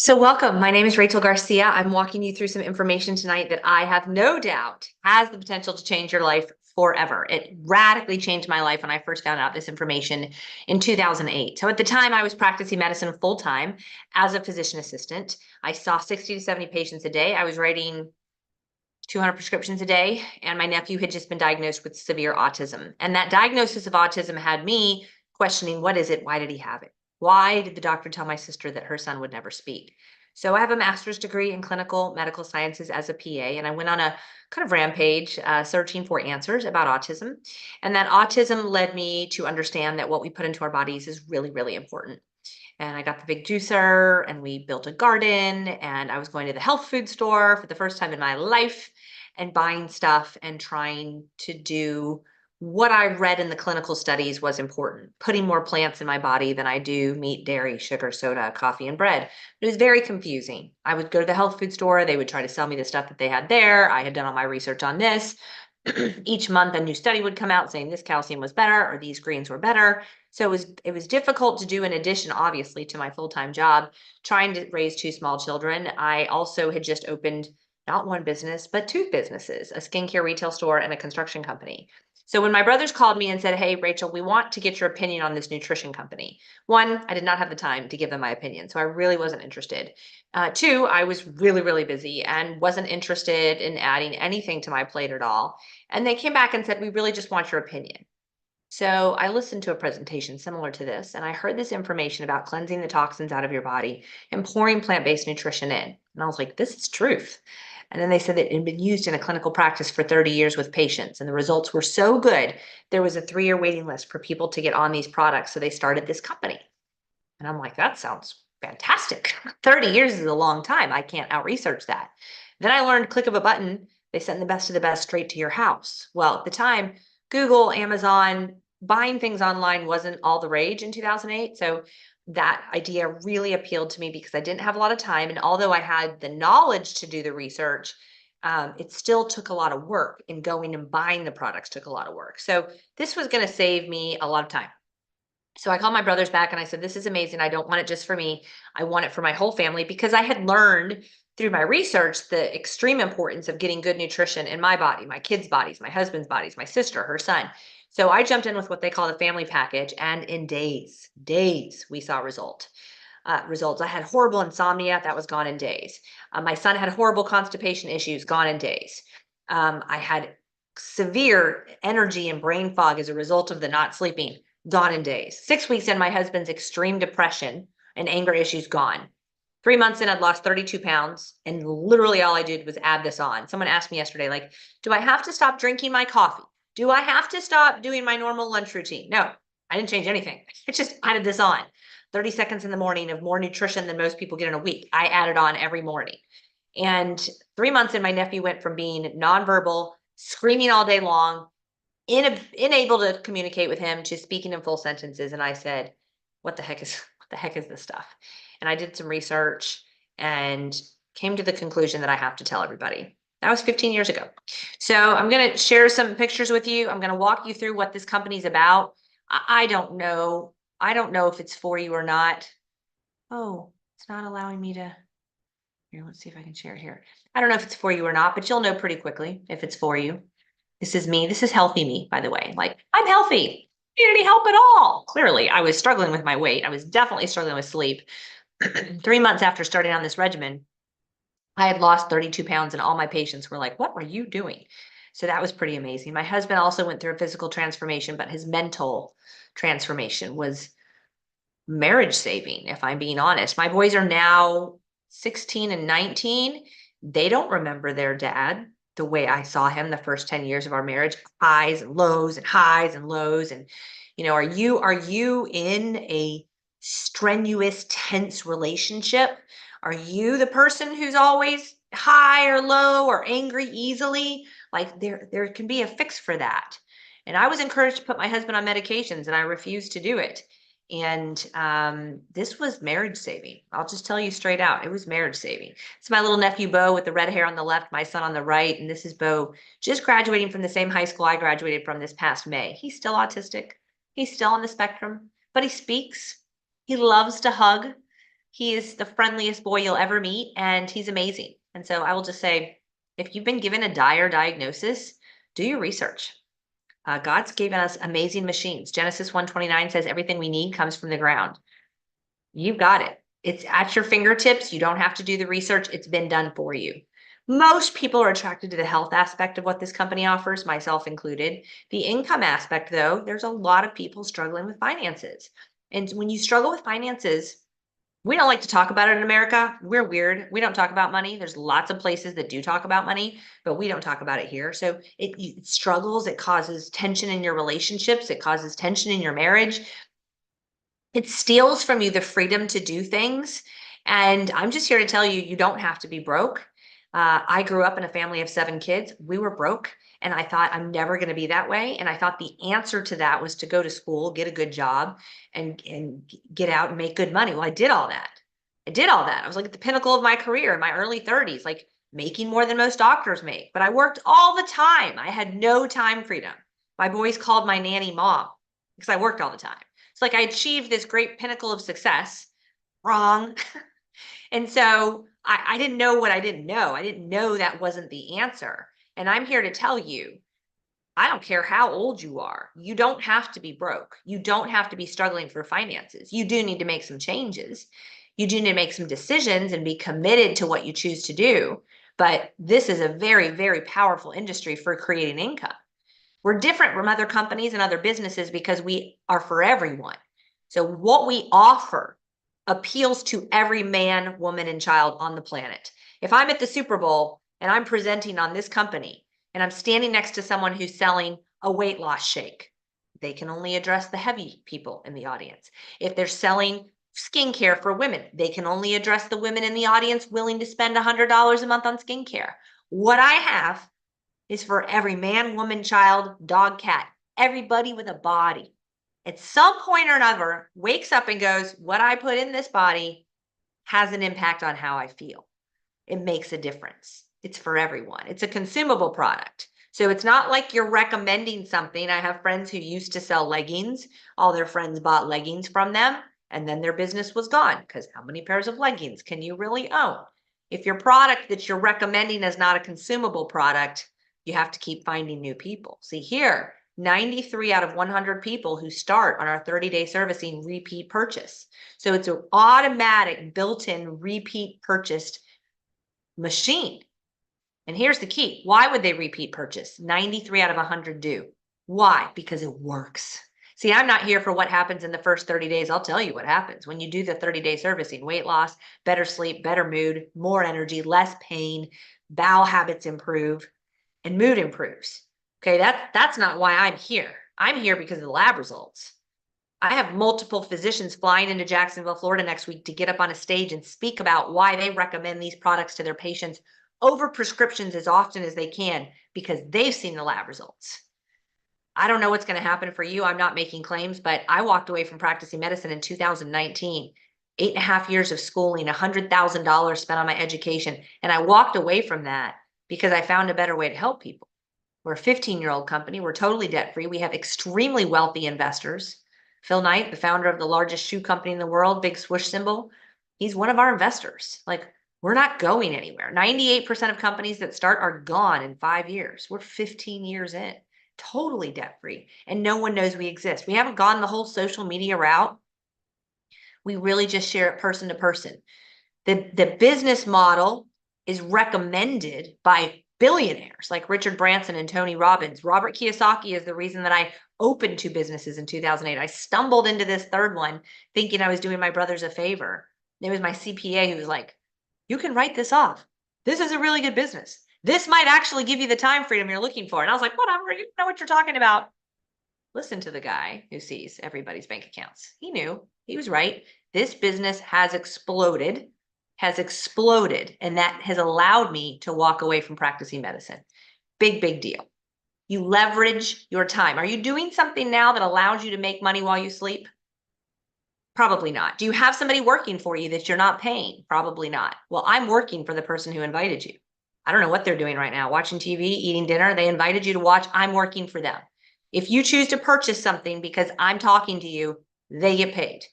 So welcome. My name is Rachel Garcia. I'm walking you through some information tonight that I have no doubt has the potential to change your life forever. It radically changed my life when I first found out this information in 2008. So at the time, I was practicing medicine full time as a physician assistant. I saw 60 to 70 patients a day. I was writing 200 prescriptions a day, and my nephew had just been diagnosed with severe autism. And that diagnosis of autism had me questioning, what is it? Why did he have it? Why did the doctor tell my sister that her son would never speak? So I have a master's degree in clinical medical sciences as a PA, and I went on a kind of rampage searching for answers about autism. And that autism led me to understand that what we put into our bodies is really, really important. And I got the big juicer and we built a garden, and I was going to the health food store for the first time in my life and buying stuff and trying to do what I read in the clinical studies was important, putting more plants in my body than I do meat, dairy, sugar, soda, coffee, and bread. It was very confusing. I would go to the health food store. They would try to sell me the stuff that they had there. I had done all my research on this. Each month, a new study would come out saying this calcium was better or these greens were better. So it was difficult to do in addition, obviously, to my full-time job, trying to raise two small children. I also had just opened not one business, but two businesses, a skincare retail store and a construction company. So when my brothers called me and said, "Hey, Rachel, we want to get your opinion on this nutrition company." One, I did not have the time to give them my opinion, so I really wasn't interested. Two, I was really, really busy and wasn't interested in adding anything to my plate at all. And they came back and said, "We really just want your opinion." So I listened to a presentation similar to this, and I heard this information about cleansing the toxins out of your body and pouring plant-based nutrition in. And I was like, this is truth. And then they said that it had been used in a clinical practice for 30 years with patients, and the results were so good, there was a 3-year waiting list for people to get on these products. So they started this company. And I'm like, that sounds fantastic. 30 years is a long time. I can't out-research that. Then I learned, click of a button, they send the best of the best straight to your house. Well, at the time, Google, Amazon, buying things online wasn't all the rage in 2008. So that idea really appealed to me because I didn't have a lot of time. And although I had the knowledge to do the research, it still took a lot of work, and going and buying the products took a lot of work. So this was going to save me a lot of time. So I called my brothers back and I said, this is amazing. I don't want it just for me. I want it for my whole family, because I had learned through my research the extreme importance of getting good nutrition in my body, my kids' bodies, my husband's bodies, my sister, her son. So I jumped in with what they call the family package, and in days, we saw results. I had horrible insomnia that was gone in days. My son had horrible constipation issues, gone in days. I had severe energy and brain fog as a result of the not sleeping, gone in days. 6 weeks in, my husband's extreme depression and anger issues, gone. 3 months in, I'd lost 32 pounds, and literally all I did was add this on. Someone asked me yesterday, like, do I have to stop drinking my coffee? Do I have to stop doing my normal lunch routine? No, I didn't change anything. I just added this on. 30 seconds in the morning of more nutrition than most people get in a week. I added on every morning. And 3 months in, my nephew went from being nonverbal, screaming all day long, unable to communicate with him, to speaking in full sentences. And I said, what the heck is this stuff? And I did some research and came to the conclusion that I have to tell everybody. That was 15 years ago. So I'm going to share some pictures with you. I'm going to walk you through what this company's about. I don't know. I don't know if it's for you or not. Oh, it's not allowing me to. Here, let's see if I can share it here. I don't know if it's for you or not, but you'll know pretty quickly if it's for you. This is me. This is healthy me, by the way. Like, I'm healthy. Need any help at all? Clearly, I was struggling with my weight. I was definitely struggling with sleep. 3 months after starting on this regimen, I had lost 32 pounds, and all my patients were like, what are you doing? So that was pretty amazing. My husband also went through a physical transformation, but his mental transformation was marriage saving, if I'm being honest. My boys are now 16 and 19. They don't remember their dad the way I saw him the first 10 years of our marriage, highs and lows and highs and lows. And, are you in a strenuous, tense relationship? Are you the person who's always high or low or angry easily? Like, there can be a fix for that. And I was encouraged to put my husband on medications, and I refused to do it. And this was marriage saving. I'll just tell you straight out, it was marriage saving. It's my little nephew, Bo, with the red hair on the left, my son on the right. And this is Bo just graduating from the same high school I graduated from this past May. He's still autistic. He's still on the spectrum, but he speaks. He loves to hug. He is the friendliest boy you'll ever meet, and he's amazing. And so I will just say, if you've been given a dire diagnosis, do your research. God's given us amazing machines. Genesis 1:29 says everything we need comes from the ground. You've got it. It's at your fingertips. You don't have to do the research. It's been done for you. Most people are attracted to the health aspect of what this company offers, myself included. The income aspect, though, there's a lot of people struggling with finances. And when you struggle with finances, we don't like to talk about it in America. We're weird. We don't talk about money. There's lots of places that do talk about money, but we don't talk about it here. So it struggles. It causes tension in your relationships. It causes tension in your marriage. It steals from you the freedom to do things. And I'm just here to tell you, you don't have to be broke. I grew up in a family of 7 kids. We were broke. And I thought, I'm never going to be that way. And I thought the answer to that was to go to school, get a good job, and get out and make good money. Well, I did all that. I was like at the pinnacle of my career in my early 30s, like making more than most doctors make. But I worked all the time. I had no time freedom. My boys called my nanny mom because I worked all the time. It's like I achieved this great pinnacle of success. Wrong. And so I didn't know what I didn't know. I didn't know that wasn't the answer. And I'm here to tell you, I don't care how old you are. You don't have to be broke. You don't have to be struggling for finances. You do need to make some changes. You do need to make some decisions and be committed to what you choose to do. But this is a very, very powerful industry for creating income. We're different from other companies and other businesses because we are for everyone. So what we offer appeals to every man, woman, and child on the planet. If I'm at the Super Bowl and I'm presenting on this company and I'm standing next to someone who's selling a weight loss shake, they can only address the heavy people in the audience. If they're selling skincare for women, they can only address the women in the audience willing to spend $100 a month on skincare. What I have is for every man, woman, child, dog, cat, everybody with a body. At some point or another, wakes up and goes, what I put in this body has an impact on how I feel. It makes a difference. It's for everyone. It's a consumable product. So it's not like you're recommending something. I have friends who used to sell leggings. All their friends bought leggings from them, and then their business was gone because how many pairs of leggings can you really own? If your product that you're recommending is not a consumable product, you have to keep finding new people. See here, 93 out of 100 people who start on our 30-day servicing repeat purchase. So it's an automatic built-in repeat purchased machine. And here's the key. Why would they repeat purchase? 93 out of 100 do. Why? Because it works. See, I'm not here for what happens in the first 30 days. I'll tell you what happens when you do the 30-day servicing. Weight loss, better sleep, better mood, more energy, less pain, bowel habits improve, and mood improves. Okay, that's not why I'm here. I'm here because of the lab results. I have multiple physicians flying into Jacksonville, Florida next week to get up on a stage and speak about why they recommend these products to their patients over prescriptions as often as they can because they've seen the lab results. I don't know what's going to happen for you. I'm not making claims, but I walked away from practicing medicine in 2019, 8.5 years of schooling, $100,000 spent on my education. And I walked away from that because I found a better way to help people. We're a 15-year-old company. We're totally debt-free. We have extremely wealthy investors. Phil Knight, the founder of the largest shoe company in the world, big swoosh symbol, he's one of our investors. Like, we're not going anywhere. 98% of companies that start are gone in 5 years. We're 15 years in, totally debt-free, and no one knows we exist. We haven't gone the whole social media route. We really just share it person to person. The business model is recommended by billionaires like Richard Branson and Tony Robbins. Robert Kiyosaki is the reason that I opened 2 businesses in 2008. I stumbled into this third one thinking I was doing my brothers a favor. It was my CPA who was like, you can write this off. This is a really good business. This might actually give you the time freedom you're looking for. And I was like, whatever, you know what you're talking about. Listen to the guy who sees everybody's bank accounts. He knew, he was right. This business has exploded, and that has allowed me to walk away from practicing medicine. Big, big deal. You leverage your time. Are you doing something now that allows you to make money while you sleep? Probably not. Do you have somebody working for you that you're not paying? Probably not. Well, I'm working for the person who invited you. I don't know what they're doing right now, watching TV, eating dinner. They invited you to watch. I'm working for them. If you choose to purchase something because I'm talking to you, they get paid.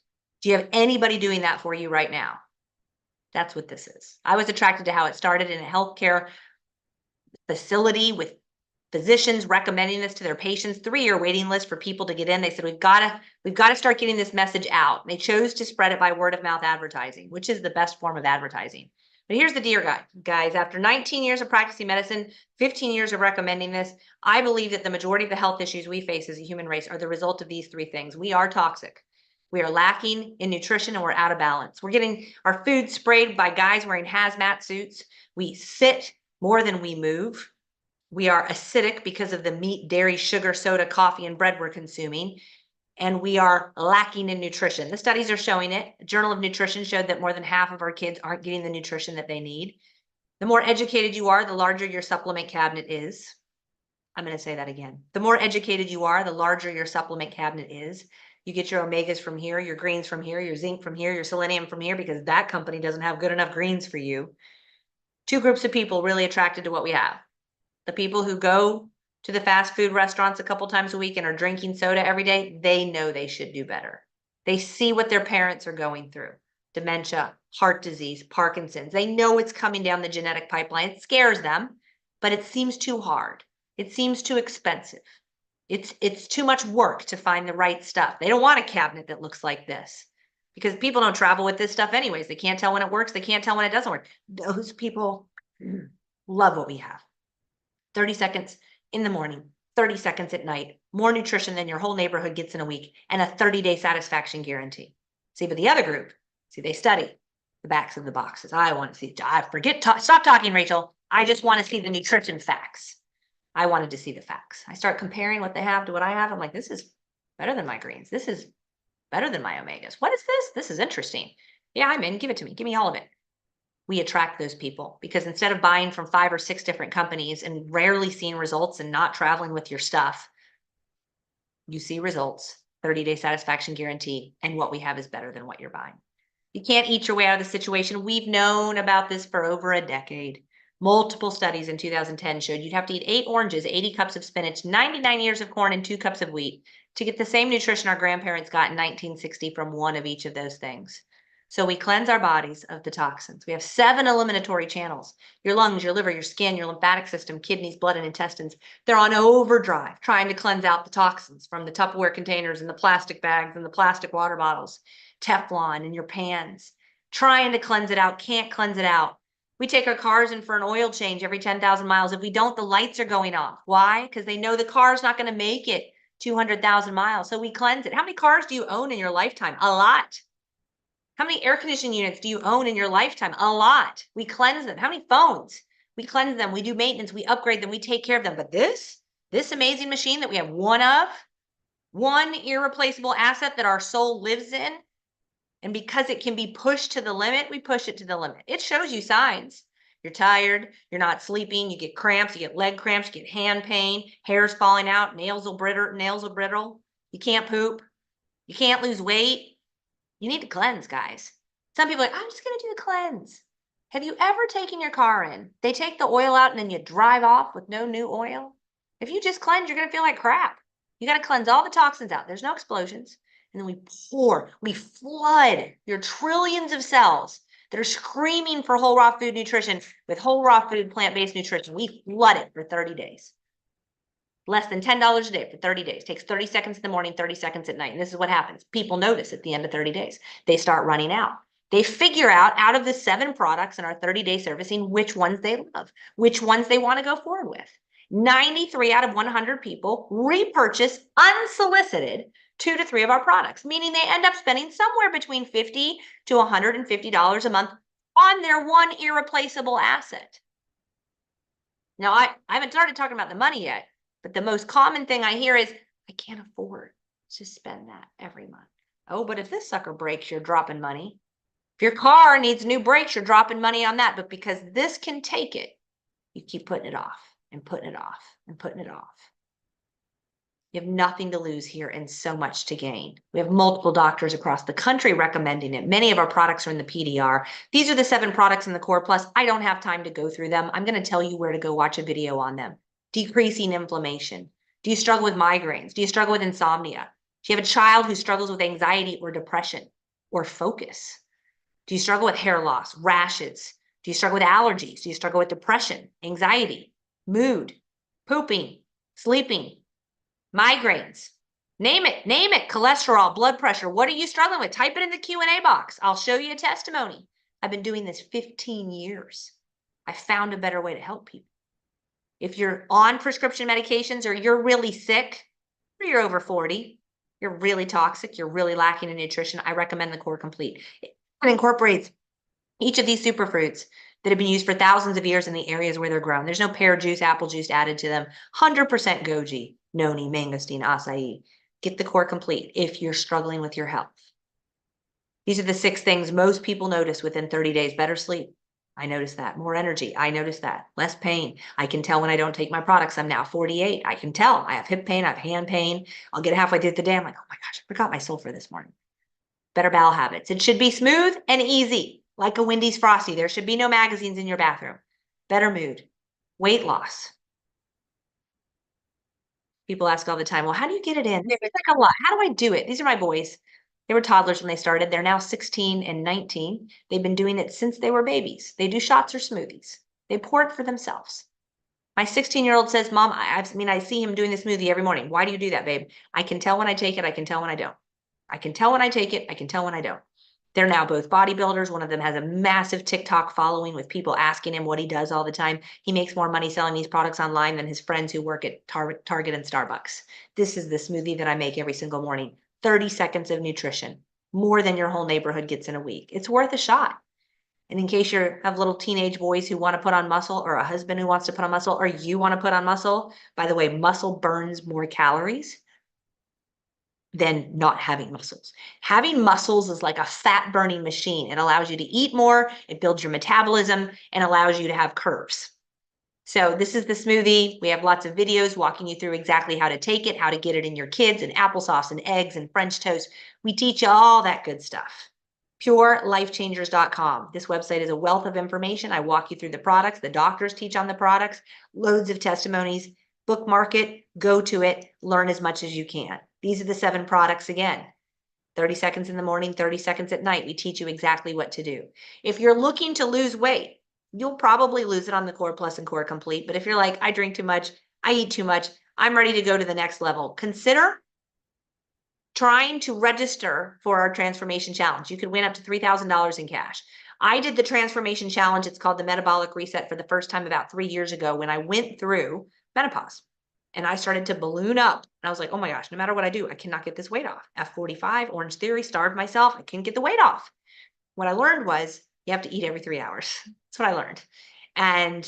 Do you have anybody doing that for you right now? That's what this is. I was attracted to how it started in a healthcare facility with physicians recommending this to their patients, 3-year waiting list for people to get in. They said, we've got to start getting this message out. They chose to spread it by word of mouth advertising, which is the best form of advertising. But here's the deal, guys. After 19 years of practicing medicine, 15 years of recommending this, I believe that the majority of the health issues we face as a human race are the result of these 3 things. We are toxic. We are lacking in nutrition and we're out of balance. We're getting our food sprayed by guys wearing hazmat suits. We sit more than we move. We are acidic because of the meat, dairy, sugar, soda, coffee, and bread we're consuming. And we are lacking in nutrition. The studies are showing it. Journal of Nutrition showed that more than half of our kids aren't getting the nutrition that they need. The more educated you are, the larger your supplement cabinet is. I'm going to say that again. The more educated you are, the larger your supplement cabinet is. You get your omegas from here, your greens from here, your zinc from here, your selenium from here, because that company doesn't have good enough greens for you. 2 groups of people really attracted to what we have. The people who go to the fast food restaurants a couple times a week and are drinking soda every day, they know they should do better. They see what their parents are going through. Dementia, heart disease, Parkinson's. They know it's coming down the genetic pipeline. It scares them, but it seems too hard. It seems too expensive. It's too much work to find the right stuff. They don't want a cabinet that looks like this because people don't travel with this stuff anyways. They can't tell when it works. They can't tell when it doesn't work. Those people love what we have. 30 seconds in the morning, 30 seconds at night, more nutrition than your whole neighborhood gets in a week, and a 30-day satisfaction guarantee. See, but the other group, see, they study the backs of the boxes. I want to see, stop talking, Rachel. I just want to see the nutrition facts. I wanted to see the facts. I start comparing what they have to what I have. I'm like, this is better than my greens. This is better than my omegas. What is this? This is interesting. Yeah, I'm in. Give it to me. Give me all of it. We attract those people because instead of buying from 5 or 6 different companies and rarely seeing results and not traveling with your stuff, you see results, 30-day satisfaction guarantee, and what we have is better than what you're buying. You can't eat your way out of the situation. We've known about this for over a decade. Multiple studies in 2010 showed you'd have to eat 8 oranges, 80 cups of spinach, 99 ears of corn, and 2 cups of wheat to get the same nutrition our grandparents got in 1960 from one of each of those things. So we cleanse our bodies of the toxins. We have 7 eliminatory channels. Your lungs, your liver, your skin, your lymphatic system, kidneys, blood, and intestines. They're on overdrive trying to cleanse out the toxins from the Tupperware containers and the plastic bags and the plastic water bottles, Teflon in your pans, trying to cleanse it out, can't cleanse it out. We take our cars in for an oil change every 10,000 miles. If we don't, the lights are going off. Why? Because they know the car's not going to make it 200,000 miles. So we cleanse it. How many cars do you own in your lifetime? A lot. How many air conditioning units do you own in your lifetime? A lot. We cleanse them. How many phones? We cleanse them. We do maintenance. We upgrade them. We take care of them. But this amazing machine that we have one irreplaceable asset that our soul lives in, and because it can be pushed to the limit, we push it to the limit. It shows you signs. You're tired, you're not sleeping, you get cramps, you get leg cramps, you get hand pain, hair's falling out, nails will brittle, you can't poop, you can't lose weight. You need to cleanse, guys. Some people are like, I'm just going to do the cleanse. Have you ever taken your car in? They take the oil out and then you drive off with no new oil. If you just cleanse, you're going to feel like crap. You got to cleanse all the toxins out. There's no explosions. And then we flood your trillions of cells that are screaming for whole raw food nutrition with whole raw food, plant-based nutrition. We flood it for 30 days. Less than $10 a day for 30 days. Takes 30 seconds in the morning, 30 seconds at night. And this is what happens. People notice at the end of 30 days. They start running out. They figure out of the 7 products in our 30-day servicing, which ones they love, which ones they want to go forward with. 93 out of 100 people repurchase unsolicited 2 to 3 of our products, meaning they end up spending somewhere between $50 to $150 a month on their one irreplaceable asset. Now, I haven't started talking about the money yet, but the most common thing I hear is, I can't afford to spend that every month. Oh, but if this sucker breaks, you're dropping money. If your car needs new brakes, you're dropping money on that. But because this can take it, you keep putting it off and putting it off and putting it off. You have nothing to lose here and so much to gain. We have multiple doctors across the country recommending it. Many of our products are in the PDR. These are the 7 products in the Core Plus. I don't have time to go through them. I'm going to tell you where to go watch a video on them. Decreasing inflammation. Do you struggle with migraines? Do you struggle with insomnia? Do you have a child who struggles with anxiety or depression or focus? Do you struggle with hair loss, rashes? Do you struggle with allergies? Do you struggle with depression, anxiety, mood, pooping, sleeping, migraines? Name it, cholesterol, blood pressure. What are you struggling with? Type it in the Q&A box. I'll show you a testimony. I've been doing this 15 years. I found a better way to help people. If you're on prescription medications or you're really sick, or you're over 40, you're really toxic, you're really lacking in nutrition, I recommend the Core Complete. It incorporates each of these superfruits that have been used for thousands of years in the areas where they're grown. There's no pear juice, apple juice added to them. 100% goji, noni, mangosteen, acai. Get the Core Complete if you're struggling with your health. These are the 6 things most people notice within 30 days. Better sleep. I notice that. More energy. I notice that. Less pain. I can tell when I don't take my products. I'm now 48. I can tell. I have hip pain. I have hand pain. I'll get halfway through the day. I'm like, oh my gosh, I forgot my sulfur this morning. Better bowel habits. It should be smooth and easy, like a Wendy's Frosty. There should be no magazines in your bathroom. Better mood. Weight loss. People ask all the time, well, how do you get it in? It's like a lot. How do I do it? These are my boys. They were toddlers when they started. They're now 16 and 19. They've been doing it since they were babies. They do shots or smoothies. They pour it for themselves. My 16-year-old says, Mom, I see him doing the smoothie every morning. Why do you do that, babe? I can tell when I take it. I can tell when I don't. I can tell when I take it. I can tell when I don't. They're now both bodybuilders. One of them has a massive TikTok following with people asking him what he does all the time. He makes more money selling these products online than his friends who work at Target and Starbucks. This is the smoothie that I make every single morning. 30 seconds of nutrition, more than your whole neighborhood gets in a week. It's worth a shot. And in case you have little teenage boys who want to put on muscle, or a husband who wants to put on muscle, or you want to put on muscle, by the way, muscle burns more calories than not having muscles. Having muscles is like a fat burning machine. It allows you to eat more, it builds your metabolism, and allows you to have curves. So this is the smoothie. We have lots of videos walking you through exactly how to take it, how to get it in your kids, and applesauce and eggs and French toast. We teach you all that good stuff. PureLifeChangers.com. This website is a wealth of information. I walk you through the products. The doctors teach on the products, loads of testimonies. Bookmark it, go to it, learn as much as you can. These are the 7 products again. 30 seconds in the morning, 30 seconds at night. We teach you exactly what to do. If you're looking to lose weight, you'll probably lose it on the Core Plus and Core Complete. But if you're like, I drink too much, I eat too much, I'm ready to go to the next level, consider trying to register for our transformation challenge. You could win up to $3,000 in cash. I did the transformation challenge. It's called the metabolic reset for the first time about 3 years ago when I went through menopause and I started to balloon up. And I was like, oh my gosh, no matter what I do, I cannot get this weight off. F45, Orange Theory, starved myself. I couldn't get the weight off. What I learned was you have to eat every 3 hours. That's what I learned. And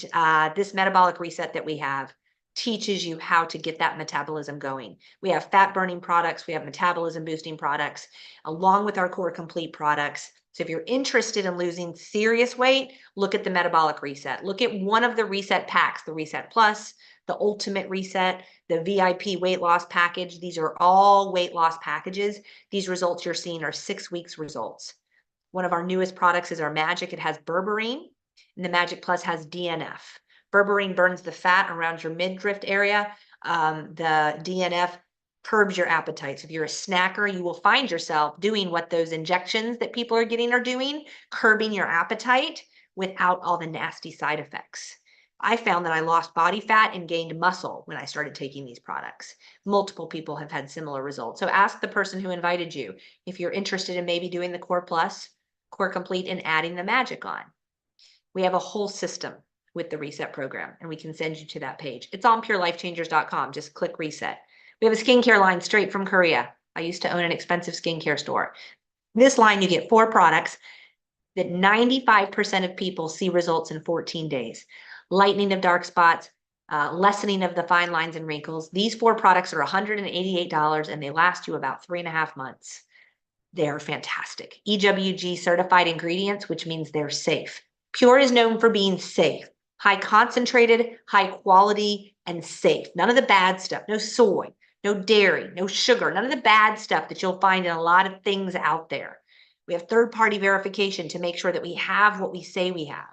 this metabolic reset that we have teaches you how to get that metabolism going. We have fat burning products. We have metabolism boosting products along with our Core Complete products. So if you're interested in losing serious weight, look at the metabolic reset. Look at one of the reset packs, the Reset Plus, the Ultimate Reset, the VIP weight loss package. These are all weight loss packages. These results you're seeing are 6 weeks results. One of our newest products is our Magic. It has berberine, and the Magic Plus has DNF. Berberine burns the fat around your midriff area. The DNF curbs your appetite. So if you're a snacker, you will find yourself doing what those injections that people are getting are doing, curbing your appetite without all the nasty side effects. I found that I lost body fat and gained muscle when I started taking these products. Multiple people have had similar results. So ask the person who invited you if you're interested in maybe doing the Core Plus, Core Complete, and adding the Magic on. We have a whole system with the reset program, and we can send you to that page. It's on purelifechangers.com. Just click reset. We have a skincare line straight from Korea. I used to own an expensive skincare store. This line, you get 4 products that 95% of people see results in 14 days. Lightening of dark spots, lessening of the fine lines and wrinkles. These 4 products are $188 and they last you about 3.5 months. They're fantastic. EWG certified ingredients, which means they're safe. Pure is known for being safe, high concentrated, high quality, and safe. None of the bad stuff, no soy, no dairy, no sugar, none of the bad stuff that you'll find in a lot of things out there. We have third-party verification to make sure that we have what we say we have.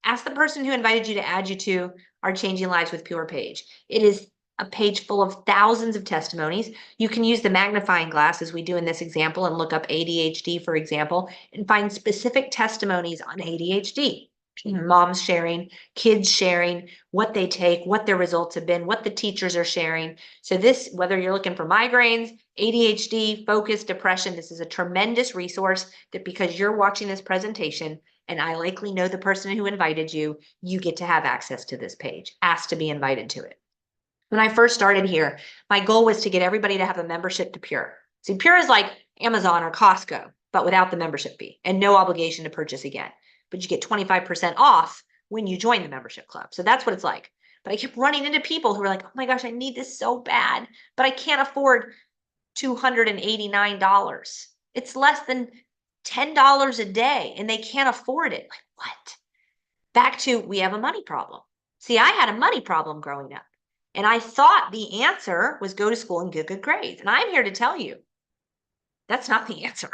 Ask the person who invited you to add you to our Changing Lives with Pure page. It is a page full of thousands of testimonies. You can use the magnifying glass as we do in this example and look up ADHD, for example, and find specific testimonies on ADHD. Moms sharing, kids sharing, what they take, what their results have been, what the teachers are sharing. So this, whether you're looking for migraines, ADHD, focus, depression, this is a tremendous resource that because you're watching this presentation, and I likely know the person who invited you, you get to have access to this page, ask to be invited to it. When I first started here, my goal was to get everybody to have a membership to Pure. See, Pure is like Amazon or Costco, but without the membership fee and no obligation to purchase again. But you get 25% off when you join the membership club. So that's what it's like. But I kept running into people who were like, oh my gosh, I need this so bad, but I can't afford $289. It's less than $10 a day and they can't afford it. Like, what? Back to, we have a money problem. See, I had a money problem growing up. And I thought the answer was go to school and get good grades. And I'm here to tell you, that's not the answer.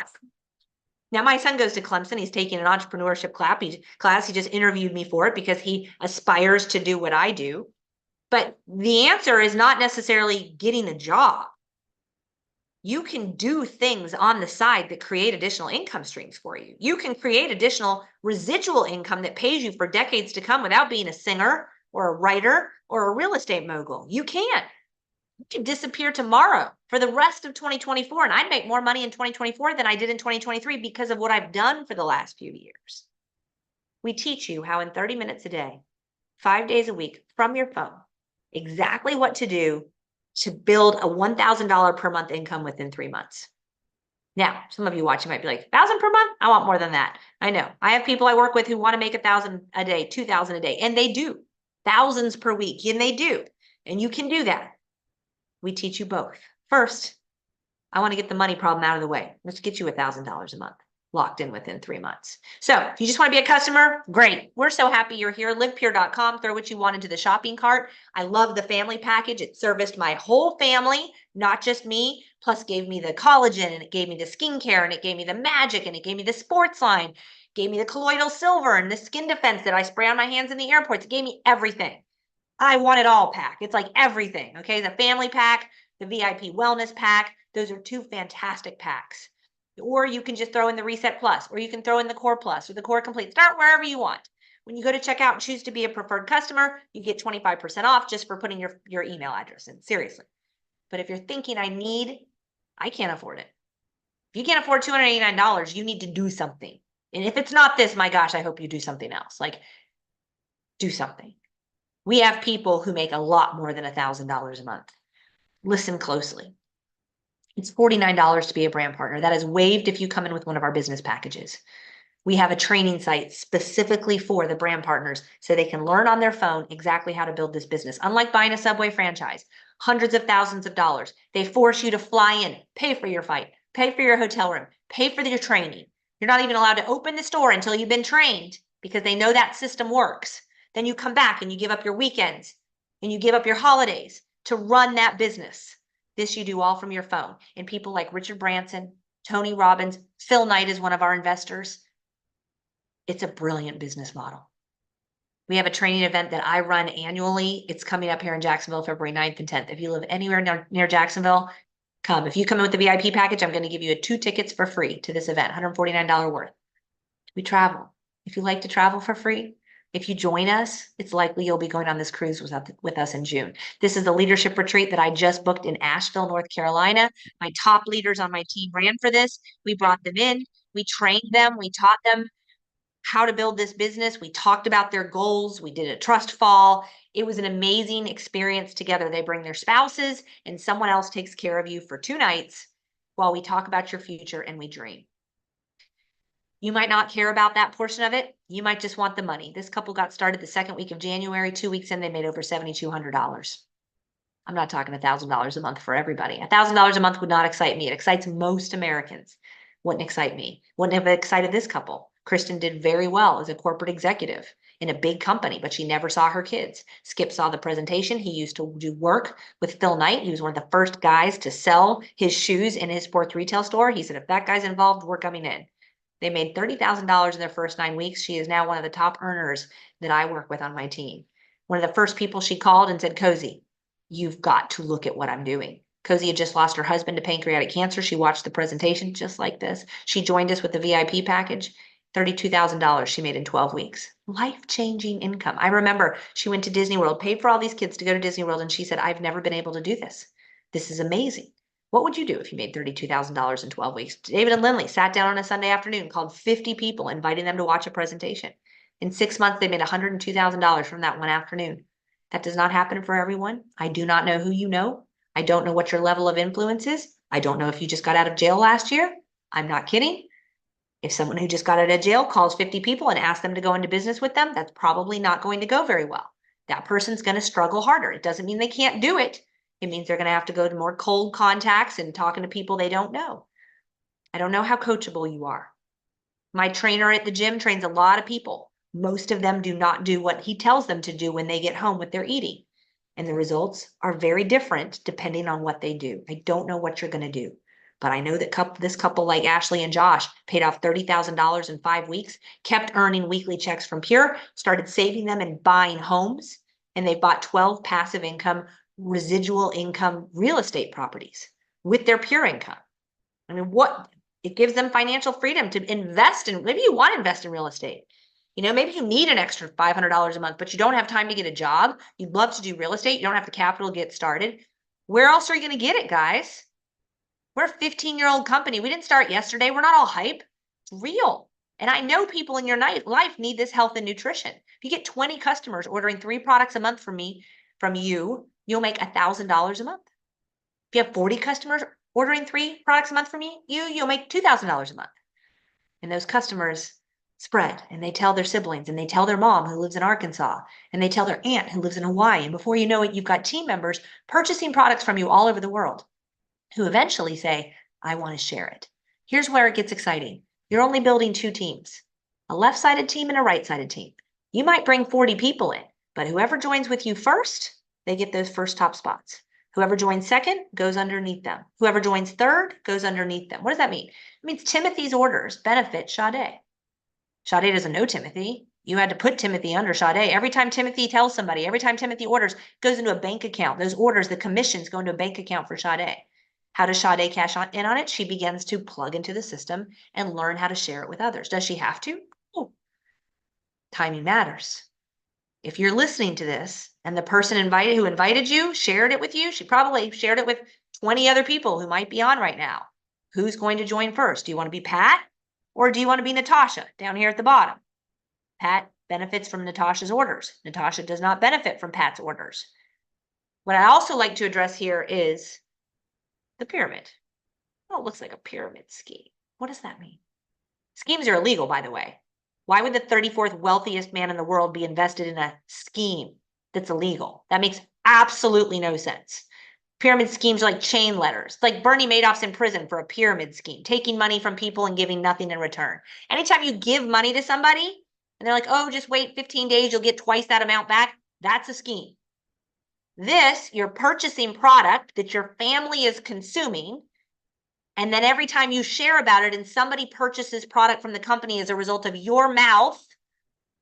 Now, my son goes to Clemson. He's taking an entrepreneurship class. He just interviewed me for it because he aspires to do what I do. But the answer is not necessarily getting a job. You can do things on the side that create additional income streams for you. You can create additional residual income that pays you for decades to come without being a singer or a writer or a real estate mogul. You can. You can disappear tomorrow for the rest of 2024. And I'd make more money in 2024 than I did in 2023 because of what I've done for the last few years. We teach you how in 30 minutes a day, 5 days a week from your phone, exactly what to do to build a $1,000 per month income within 3 months. Now, some of you watching might be like, 1,000 per month? I want more than that. I know. I have people I work with who want to make 1,000 a day, 2,000 a day, and they do. Thousands per week, and they do. And you can do that. We teach you both. First, I want to get the money problem out of the way. Let's get you $1,000 a month locked in within 3 months. So if you just want to be a customer, great. We're so happy you're here. livepure.com, throw what you want into the shopping cart. I love the family package. It serviced my whole family, not just me, plus gave me the collagen, and it gave me the skincare, and it gave me the magic, and it gave me the sports line, gave me the colloidal silver and the skin defense that I spray on my hands in the airports. It gave me everything. I want it all pack. It's like everything, okay? The family pack, the VIP wellness pack, those are two fantastic packs. Or you can just throw in the Reset Plus, or you can throw in the Core Plus or the Core Complete. Start wherever you want. When you go to checkout and choose to be a preferred customer, you get 25% off just for putting your email address in. Seriously. But if you're thinking I can't afford it. If you can't afford $289, you need to do something. And if it's not this, my gosh, I hope you do something else. Like, do something. We have people who make a lot more than $1,000 a month. Listen closely. It's $49 to be a brand partner. That is waived if you come in with one of our business packages. We have a training site specifically for the brand partners so they can learn on their phone exactly how to build this business. Unlike buying a Subway franchise, hundreds of thousands of dollars. They force you to fly in, pay for your flight, pay for your hotel room, pay for your training. You're not even allowed to open the store until you've been trained because they know that system works. Then you come back and you give up your weekends and you give up your holidays to run that business. This you do all from your phone. And people like Richard Branson, Tony Robbins, Phil Knight is one of our investors. It's a brilliant business model. We have a training event that I run annually. It's coming up here in Jacksonville, February 9th and 10th. If you live anywhere near Jacksonville, come. If you come in with the VIP package, I'm going to give you 2 tickets for free to this event, $149 worth. We travel. If you like to travel for free, if you join us, it's likely you'll be going on this cruise with us in June. This is the leadership retreat that I just booked in Asheville, North Carolina. My top leaders on my team ran for this. We brought them in. We trained them. We taught them how to build this business. We talked about their goals. We did a trust fall. It was an amazing experience together. They bring their spouses and someone else takes care of you for 2 nights while we talk about your future and we dream. You might not care about that portion of it. You might just want the money. This couple got started the 2nd week of January. 2 weeks in, they made over $7,200. I'm not talking $1,000 a month for everybody. $1,000 a month would not excite me. It excites most Americans. Wouldn't excite me. Wouldn't have excited this couple. Kristen did very well as a corporate executive in a big company, but she never saw her kids. Skip saw the presentation. He used to do work with Phil Knight. He was one of the first guys to sell his shoes in his sports retail store. He said, if that guy's involved, we're coming in. They made $30,000 in their first 9 weeks. She is now one of the top earners that I work with on my team. One of the first people she called and said, Cozy, you've got to look at what I'm doing. Cozy had just lost her husband to pancreatic cancer. She watched the presentation just like this. She joined us with the VIP package. $32,000 she made in 12 weeks. Life-changing income. I remember she went to Disney World, paid for all these kids to go to Disney World, and she said, I've never been able to do this. This is amazing. What would you do if you made $32,000 in 12 weeks? David and Lindley sat down on a Sunday afternoon, called 50 people, inviting them to watch a presentation. In 6 months, they made $102,000 from that one afternoon. That does not happen for everyone. I do not know who you know. I don't know what your level of influence is. I don't know if you just got out of jail last year. I'm not kidding. If someone who just got out of jail calls 50 people and asks them to go into business with them, that's probably not going to go very well. That person's going to struggle harder. It doesn't mean they can't do it. It means they're going to have to go to more cold contacts and talking to people they don't know. I don't know how coachable you are. My trainer at the gym trains a lot of people. Most of them do not do what he tells them to do when they get home with their eating. And the results are very different depending on what they do. I don't know what you're going to do. But I know that this couple like Ashley and Josh paid off $30,000 in 5 weeks, kept earning weekly checks from Pure, started saving them and buying homes, and they bought 12 passive income, residual income real estate properties with their Pure income. I mean, it gives them financial freedom to invest in. Maybe you want to invest in real estate. Maybe you need an extra $500 a month, but you don't have time to get a job. You'd love to do real estate. You don't have the capital to get started. Where else are you going to get it, guys? We're a 15-year-old company. We didn't start yesterday. We're not all hype. It's real. And I know people in your life need this health and nutrition. If you get 20 customers ordering 3 products a month from you, you'll make $1,000 a month. If you have 40 customers ordering 3 products a month from you'll make $2,000 a month. And those customers spread, and they tell their siblings, and they tell their mom who lives in Arkansas, and they tell their aunt who lives in Hawaii. And before you know it, you've got team members purchasing products from you all over the world, who eventually say, I want to share it. Here's where it gets exciting. You're only building 2 teams, a left-sided team and a right-sided team. You might bring 40 people in, but whoever joins with you first, they get those first top spots. Whoever joins second goes underneath them. Whoever joins third goes underneath them. What does that mean? It means Timothy's orders benefit Sade. Sade doesn't know Timothy. You had to put Timothy under Sade. Every time Timothy tells somebody, every time Timothy orders, goes into a bank account. Those orders, the commissions go into a bank account for Sade. How does Sade cash in on it? She begins to plug into the system and learn how to share it with others. Does she have to? Oh, timing matters. If you're listening to this and the person who invited you shared it with you, she probably shared it with 20 other people who might be on right now. Who's going to join first? Do you want to be Pat or do you want to be Natasha down here at the bottom? Pat benefits from Natasha's orders. Natasha does not benefit from Pat's orders. What I also like to address here is the pyramid. Oh, it looks like a pyramid scheme. What does that mean? Schemes are illegal, by the way. Why would the 34th wealthiest man in the world be invested in a scheme that's illegal? That makes absolutely no sense. Pyramid schemes are like chain letters. Like Bernie Madoff's in prison for a pyramid scheme, taking money from people and giving nothing in return. Anytime you give money to somebody and they're like, oh, just wait 15 days, you'll get twice that amount back, that's a scheme. You're purchasing product that your family is consuming, and then every time you share about it and somebody purchases product from the company as a result of your mouth,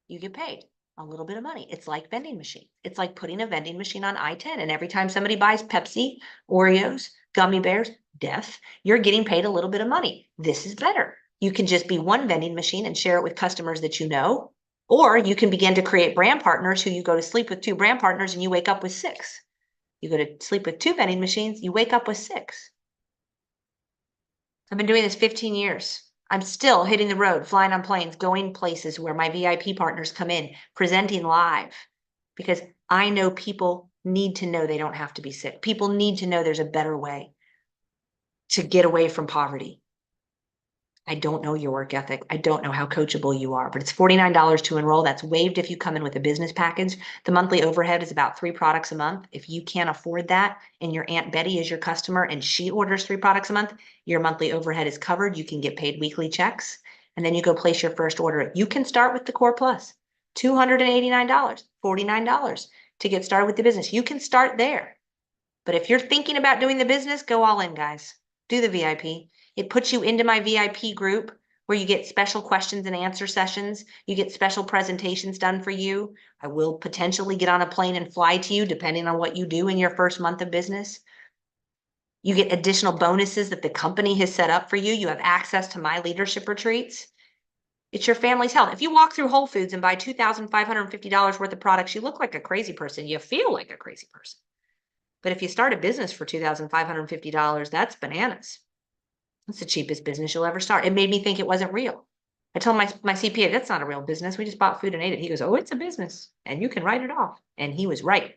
you get paid a little bit of money. It's like vending machine. It's like putting a vending machine on I-10. And every time somebody buys Pepsi, Oreos, gummy bears, death, you're getting paid a little bit of money. This is better. You can just be one vending machine and share it with customers that you know, or you can begin to create brand partners who you go to sleep with 2 brand partners and you wake up with 6. You go to sleep with 2 vending machines, you wake up with 6. I've been doing this 15 years. I'm still hitting the road, flying on planes, going places where my VIP partners come in, presenting live, because I know people need to know they don't have to be sick. People need to know there's a better way to get away from poverty. I don't know your work ethic. I don't know how coachable you are, but it's $49 to enroll. That's waived if you come in with a business package. The monthly overhead is about 3 products a month. If you can't afford that and your Aunt Betty is your customer and she orders 3 products a month, your monthly overhead is covered. You can get paid weekly checks, and then you go place your first order. You can start with the Core Plus, $289, $49 to get started with the business. You can start there. But if you're thinking about doing the business, go all in, guys. Do the VIP. It puts you into my VIP group where you get special questions and answer sessions. You get special presentations done for you. I will potentially get on a plane and fly to you, depending on what you do in your first month of business. You get additional bonuses that the company has set up for you. You have access to my leadership retreats. It's your family's health. If you walk through Whole Foods and buy $2,550 worth of products, you look like a crazy person. You feel like a crazy person. But if you start a business for $2,550, that's bananas. That's the cheapest business you'll ever start. It made me think it wasn't real. I told my CPA, that's not a real business. We just bought food and ate it. He goes, oh, it's a business and you can write it off. And he was right.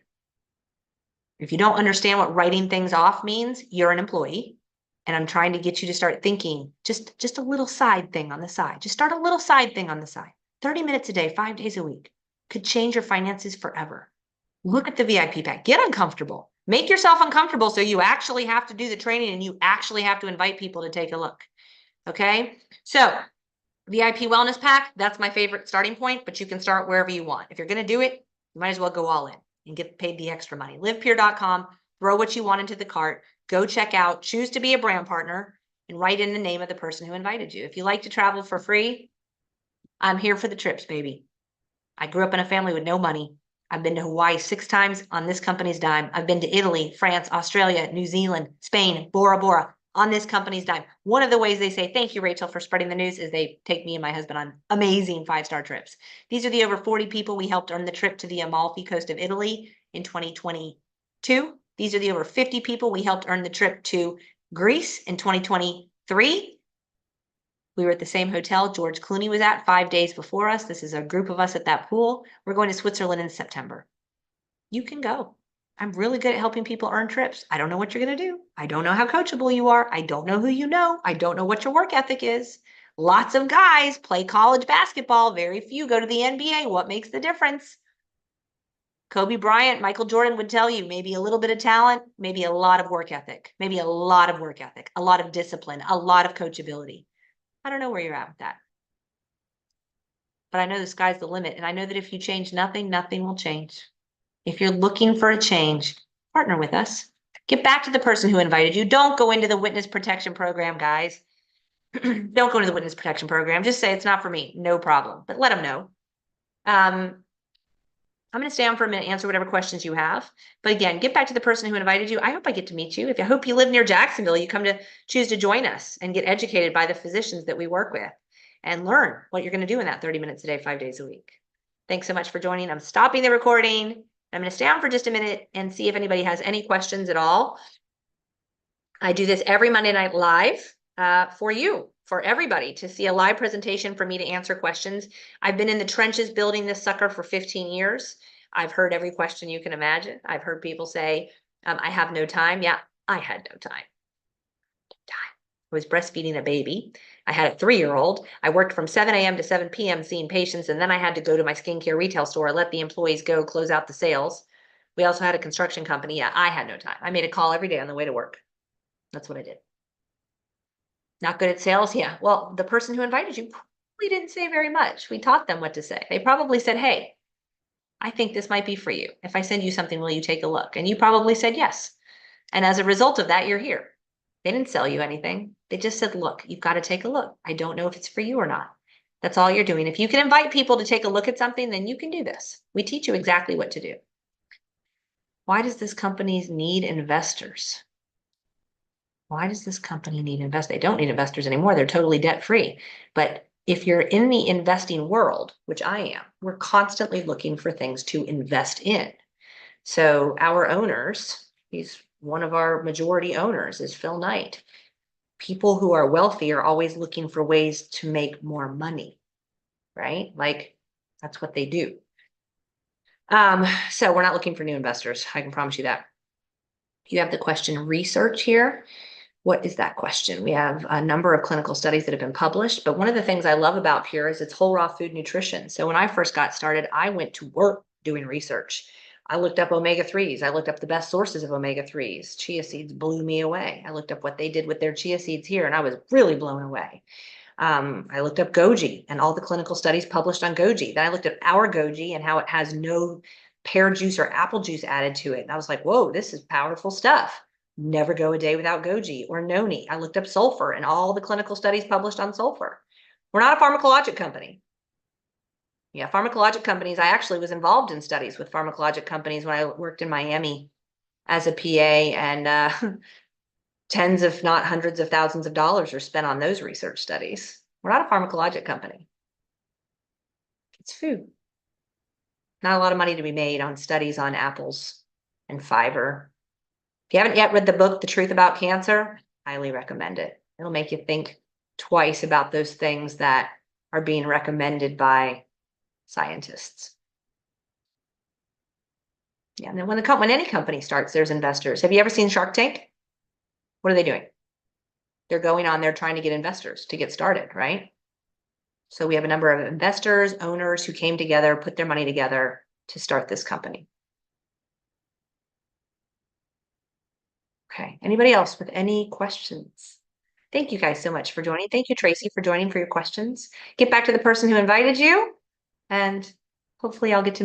If you don't understand what writing things off means, you're an employee. And I'm trying to get you to start thinking just a little side thing on the side. Just start a little side thing on the side. 30 minutes a day, 5 days a week could change your finances forever. Look at the VIP pack. Get uncomfortable. Make yourself uncomfortable so you actually have to do the training and you actually have to invite people to take a look. Okay? So VIP wellness pack, that's my favorite starting point, but you can start wherever you want. If you're going to do it, you might as well go all in and get paid the extra money. Livepure.com, throw what you want into the cart, go check out, choose to be a brand partner, and write in the name of the person who invited you. If you like to travel for free, I'm here for the trips, baby. I grew up in a family with no money. I've been to Hawaii 6 times on this company's dime. I've been to Italy, France, Australia, New Zealand, Spain, Bora Bora on this company's dime. One of the ways they say, thank you, Rachel, for spreading the news is they take me and my husband on amazing 5-star trips. These are the over 40 people we helped earn the trip to the Amalfi Coast of Italy in 2022. These are the over 50 people we helped earn the trip to Greece in 2023. We were at the same hotel George Clooney was at 5 days before us. This is a group of us at that pool. We're going to Switzerland in September. You can go. I'm really good at helping people earn trips. I don't know what you're going to do. I don't know how coachable you are. I don't know who you know. I don't know what your work ethic is. Lots of guys play college basketball. Very few go to the NBA. What makes the difference? Kobe Bryant, Michael Jordan would tell you maybe a little bit of talent, maybe a lot of work ethic, maybe a lot of work ethic, a lot of discipline, a lot of coachability. I don't know where you're at with that. But I know the sky's the limit. And I know that if you change nothing, nothing will change. If you're looking for a change, partner with us. Get back to the person who invited you. Don't go into the witness protection program, guys. Don't go into the witness protection program. Just say it's not for me. No problem. But let them know. I'm going to stay on for a minute, answer whatever questions you have. But again, get back to the person who invited you. I hope I get to meet you. I hope you live near Jacksonville, you come to choose to join us and get educated by the physicians that we work with and learn what you're going to do in that 30 minutes a day, 5 days a week. Thanks so much for joining. I'm stopping the recording. I'm going to stay on for just a minute and see if anybody has any questions at all. I do this every Monday night live for you, for everybody, to see a live presentation for me to answer questions. I've been in the trenches building this sucker for 15 years. I've heard every question you can imagine. I've heard people say, I have no time. Yeah, I had no time. I was breastfeeding a baby. I had a 3-year-old. I worked from 7 a.m. to 7 p.m. seeing patients, and then I had to go to my skincare retail store, let the employees go, close out the sales. We also had a construction company. Yeah, I had no time. I made a call every day on the way to work. That's what I did. Not good at sales? Yeah. Well, the person who invited you probably didn't say very much. We taught them what to say. They probably said, hey, I think this might be for you. If I send you something, will you take a look? And you probably said yes. And as a result of that, you're here. They didn't sell you anything. They just said, look, you've got to take a look. I don't know if it's for you or not. That's all you're doing. If you can invite people to take a look at something, then you can do this. We teach you exactly what to do. Why does this company need investors? Why does this company need investors? They don't need investors anymore. They're totally debt-free. But if you're in the investing world, which I am, we're constantly looking for things to invest in. So our owners, he's one of our majority owners, is Phil Knight. People who are wealthy are always looking for ways to make more money, right? Like that's what they do. So we're not looking for new investors. I can promise you that. You have the question research here. What is that question? We have a number of clinical studies that have been published, but one of the things I love about Pure is it's whole raw food nutrition. So when I first got started, I went to work doing research. I looked up omega-3s. I looked up the best sources of omega-3s. Chia seeds blew me away. I looked up what they did with their chia seeds here, and I was really blown away. I looked up goji and all the clinical studies published on goji. Then I looked at our goji and how it has no pear juice or apple juice added to it. And I was like, whoa, this is powerful stuff. Never go a day without goji or noni. I looked up sulfur and all the clinical studies published on sulfur. We're not a pharmacologic company. Yeah, pharmacologic companies, I actually was involved in studies with pharmacologic companies when I worked in Miami as a PA, and tens, if not hundreds of thousands of dollars are spent on those research studies. We're not a pharmacologic company. It's food. Not a lot of money to be made on studies on apples and fiber. If you haven't yet read the book, The Truth About Cancer, highly recommend it. It'll make you think twice about those things that are being recommended by scientists. Yeah, and then when any company starts, there's investors. Have you ever seen Shark Tank? What are they doing? They're going on there trying to get investors to get started, right? So we have a number of investors, owners who came together, put their money together to start this company. Okay, anybody else with any questions? Thank you guys so much for joining. Thank you, Tracy, for joining for your questions. Get back to the person who invited you, and hopefully I'll get to meet